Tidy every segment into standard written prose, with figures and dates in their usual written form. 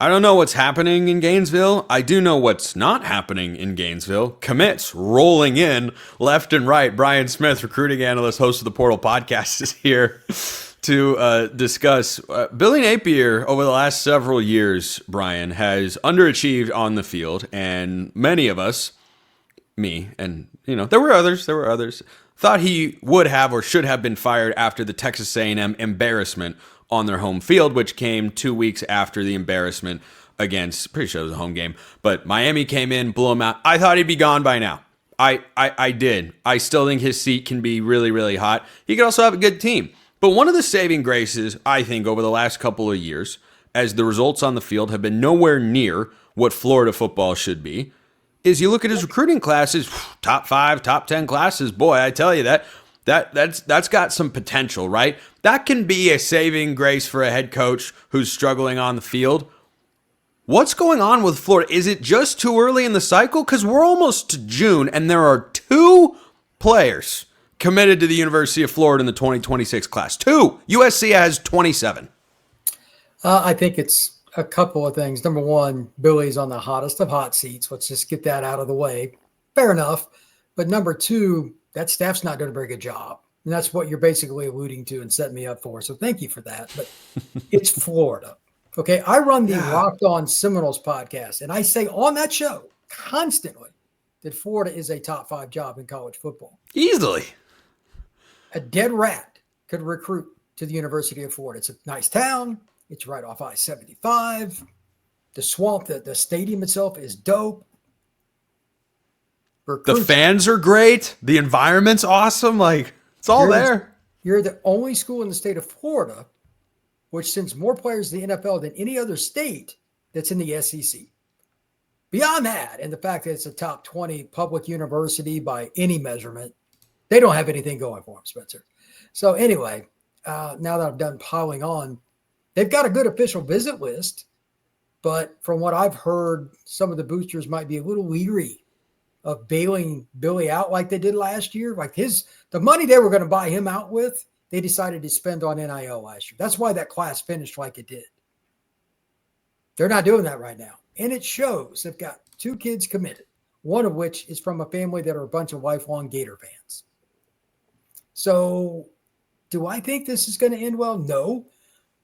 I don't know what's happening in Gainesville. I do know what's not happening in Gainesville. Commits rolling in left and right. Brian Smith, recruiting analyst, host of the Portal Podcast, is here to discuss. Billy Napier, over the last several years, Brian, has underachieved on the field, and many of us, me, and there were others, thought he would have or should have been fired after the Texas A&M embarrassment on their home field, which came 2 weeks after the embarrassment against, pretty sure it was a home game, but Miami came in, blew him out. I thought he'd be gone by now. I did. I still think his seat can be really, really hot. He could also have a good team. But one of the saving graces, I think, over the last couple of years, as the results on the field have been nowhere near what Florida football should be, is you look at his recruiting classes, top 5, top 10 classes. Boy, I tell you that's got some potential, right? That can be a saving grace for a head coach who's struggling on the field. What's going on with Florida? Is it just too early in the cycle? Because we're almost to June, and there are 2 players committed to the University of Florida in the 2026 class. 2. USC has 27. I think it's a couple of things. Number one, Billy's on the hottest of hot seats. Let's just get that out of the way. Fair enough. But number 2, that staff's not doing a very good job. And that's what you're basically alluding to and setting me up for. So thank you for that. But it's Florida. Okay. I run the Locked On Seminoles podcast, and I say on that show constantly that Florida is a top 5 job in college football. Easily. A dead rat could recruit to the University of Florida. It's a nice town. It's right off I-75. The swamp, the stadium itself is dope. The fans are great. The environment's awesome. Like, it's all there. You're the only school in the state of Florida which sends more players to the NFL than any other state that's in the SEC. Beyond that, and the fact that it's a top 20 public university by any measurement, they don't have anything going for them, Spencer. So anyway, now that I've done piling on, they've got a good official visit list, but from what I've heard, some of the boosters might be a little leery of bailing Billy out like they did last year. Like the money they were going to buy him out with, they decided to spend on NIL last year. That's why that class finished like it did. They're not doing that right now. And it shows. They've got 2 kids committed, one of which is from a family that are a bunch of lifelong Gator fans. So do I think this is going to end well? No,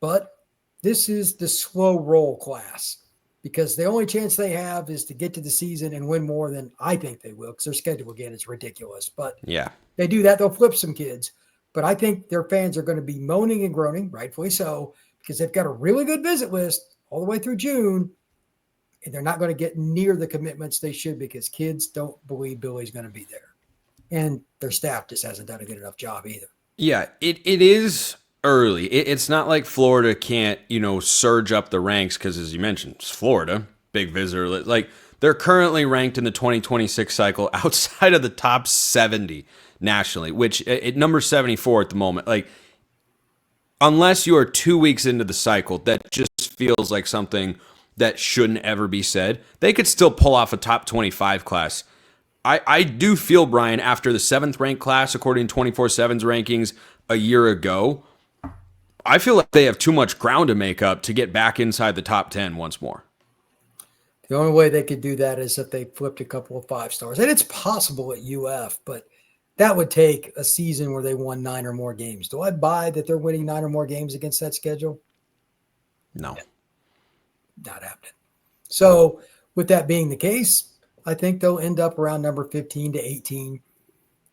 but this is the slow roll class because the only chance they have is to get to the season and win more than I think they will because their schedule, again, is ridiculous. But yeah, they do that, they'll flip some kids. But I think their fans are going to be moaning and groaning, rightfully so, because they've got a really good visit list all the way through June, and they're not going to get near the commitments they should because kids don't believe Billy's going to be there. And their staff just hasn't done a good enough job either. Yeah, it is early. It's not like Florida can't, surge up the ranks because, as you mentioned, it's Florida, big visitor. Like, they're currently ranked in the 2026 cycle outside of the top 70 nationally, which at number 74 at the moment. Like, unless you are 2 weeks into the cycle, that just feels like something that shouldn't ever be said. They could still pull off a top 25 class. I do feel, Brian, after the 7th ranked class, according to 24/7's rankings a year ago, I feel like they have too much ground to make up to get back inside the top 10 once more. The only way they could do that is if they flipped a couple of 5-stars. And it's possible at UF, but that would take a season where they won 9 or more games. Do I buy that they're winning 9 or more games against that schedule? No. Not happening. So with that being the case, I think they'll end up around number 15 to 18.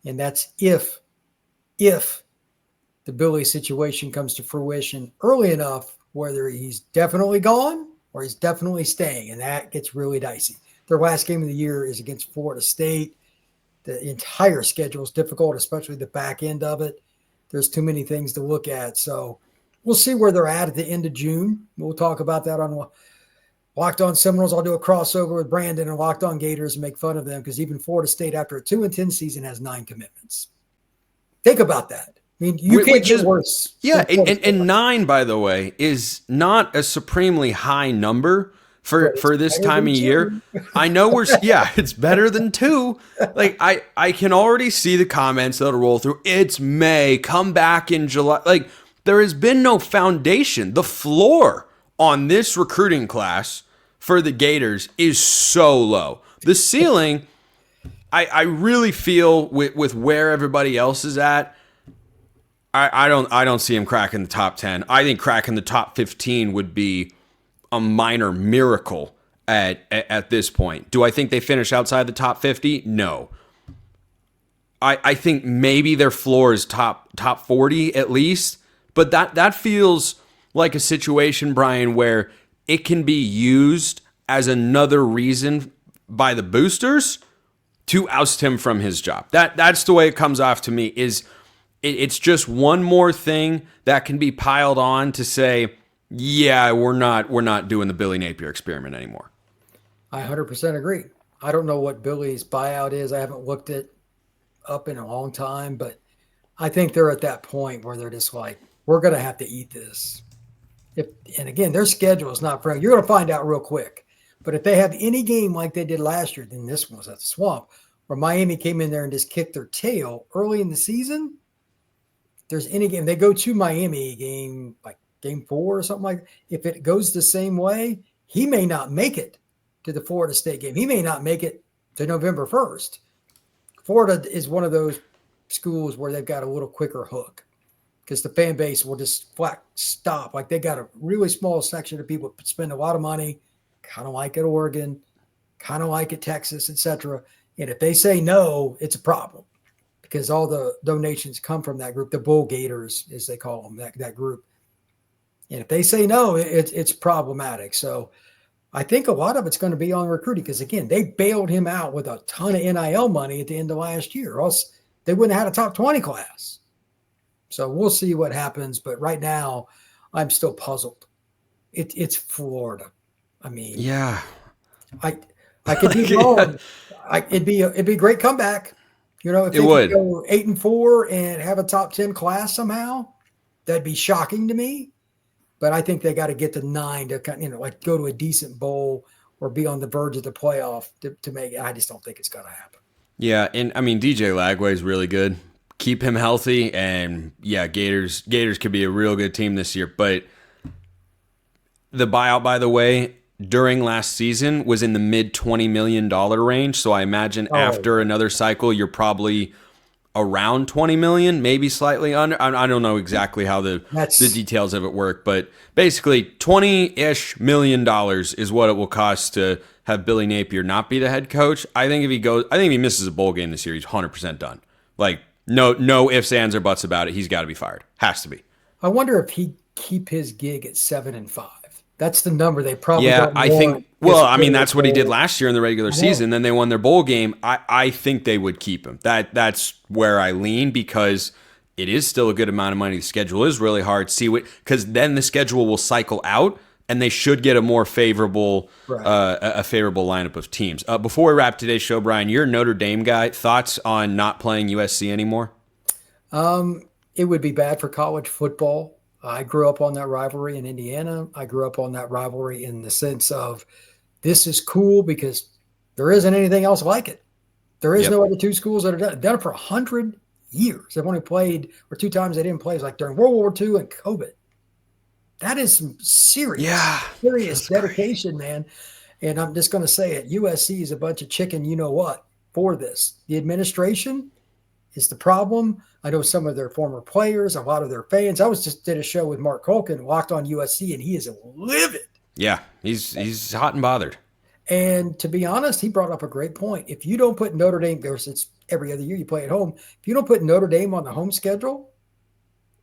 And that's if the Billy situation comes to fruition early enough, whether he's definitely gone or he's definitely staying. And that gets really dicey. Their last game of the year is against Florida State. The entire schedule is difficult, especially the back end of it. There's too many things to look at. So we'll see where they're at the end of June. We'll talk about that on Locked On Seminoles. I'll do a crossover with Brandon and Locked On Gators and make fun of them because even Florida State, after a 2-10 season, has 9 commitments. Think about that. I mean, you can't get worse. Yeah, and 9, by the way, is not a supremely high number for this time of year. I know it's better than 2. Like, I can already see the comments that'll roll through. It's May, come back in July. Like, there has been no foundation. The floor on this recruiting class for the Gators is so low. The ceiling, I really feel with where everybody else is at, I don't see him cracking the top 10. I think cracking the top 15 would be a minor miracle at this point. Do I think they finish outside the top 50? No. I think maybe their floor is top 40 at least, but that feels like a situation, Brian, where it can be used as another reason by the boosters to oust him from his job. That's the way it comes off to me. It's just one more thing that can be piled on to say, yeah, we're not doing the Billy Napier experiment anymore. I 100% agree. I don't know what Billy's buyout is. I haven't looked it up in a long time, but I think they're at that point where they're just like, we're going to have to eat this. And again, their schedule is not friendly. You're going to find out real quick. But if they have any game like they did last year, then this one was at the Swamp, where Miami came in there and just kicked their tail early in the season. If there's any game, they go to Miami game, like game 4 or something like that. If it goes the same way, he may not make it to the Florida State game. He may not make it to November 1st. Florida is one of those schools where they've got a little quicker hook because the fan base will just flat stop. Like they got a really small section of people that spend a lot of money, kind of like at Oregon, kind of like at Texas, etc. And if they say no, it's a problem because all the donations come from that group, the Bull Gators, as they call them, that group. And if they say no, it's problematic. So I think a lot of it's going to be on recruiting because, again, they bailed him out with a ton of NIL money at the end of last year, or else they wouldn't have had a top 20 class. So we'll see what happens. But right now, I'm still puzzled. It's Florida. I mean, yeah, I could be wrong. It'd be a great comeback. You know, if they could go 8-4 and have a top 10 class somehow, that'd be shocking to me. But I think they got to get to 9 to, like go to a decent bowl or be on the verge of the playoff to make it. I just don't think it's going to happen. Yeah, and I mean DJ Lagway is really good. Keep him healthy, and yeah, Gators could be a real good team this year. But the buyout, by the way, during last season was in the mid $20 million range. So I imagine after another cycle, you're probably around 20 million, maybe slightly under. I don't know exactly how the details of it work, but basically $20-ish million is what it will cost to have Billy Napier not be the head coach. I think if he misses a bowl game this year, he's 100% done. Like no ifs, ands, or buts about it. He's got to be fired. Has to be. I wonder if he'd keep his gig at 7-5. That's the number they probably don't want. I think. Well, I mean, that's what he did last year in the regular season. Then they won their bowl game. I think they would keep him. That's where I lean because it is still a good amount of money. The schedule is really hard. Because then the schedule will cycle out, and they should get a more favorable, a favorable lineup of teams. Before we wrap today's show, Brian, you're a Notre Dame guy. Thoughts on not playing USC anymore? It would be bad for college football. I grew up on that rivalry in Indiana. I grew up on that rivalry in the sense of this is cool because there isn't anything else like it. There is no other two schools that have done it for 100 years. They've only played, or 2 times they didn't play, it was like during World War II and COVID. That is some serious dedication, man. And I'm just going to say it. USC is a bunch of chicken, you know what, for this. The administration is the problem. I know some of their former players, a lot of their fans. I did a show with Mark Colkin, Locked on USC, and he is livid. Yeah, he's hot and bothered. And to be honest, he brought up a great point. If you don't put Notre Dame, it's every other year you play at home. If you don't put Notre Dame on the home schedule,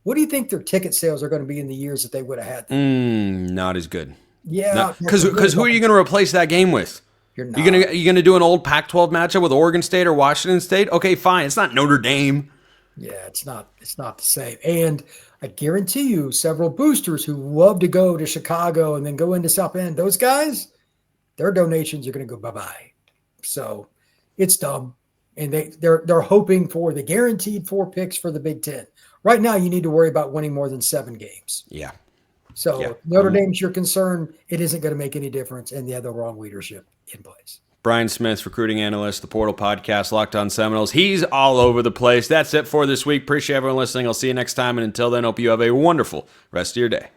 what do you think their ticket sales are going to be in the years that they would have had? Not as good. Yeah, because who are you going to replace that game with? You're not. You gonna do an old Pac-12 matchup with Oregon State or Washington State? Okay, fine. It's not Notre Dame. Yeah, it's not the same. And I guarantee you, several boosters who love to go to Chicago and then go into South Bend, those guys, their donations are going to go bye-bye. So it's dumb. And they're hoping for the guaranteed 4 picks for the Big Ten. Right now, you need to worry about winning more than 7 games. Yeah. So if Notre Dame's your concern, it isn't going to make any difference, and they have the wrong leadership in place. Brian Smith, recruiting analyst, the Portal Podcast, Locked on Seminoles. He's all over the place. That's it for this week. Appreciate everyone listening. I'll see you next time. And until then, hope you have a wonderful rest of your day.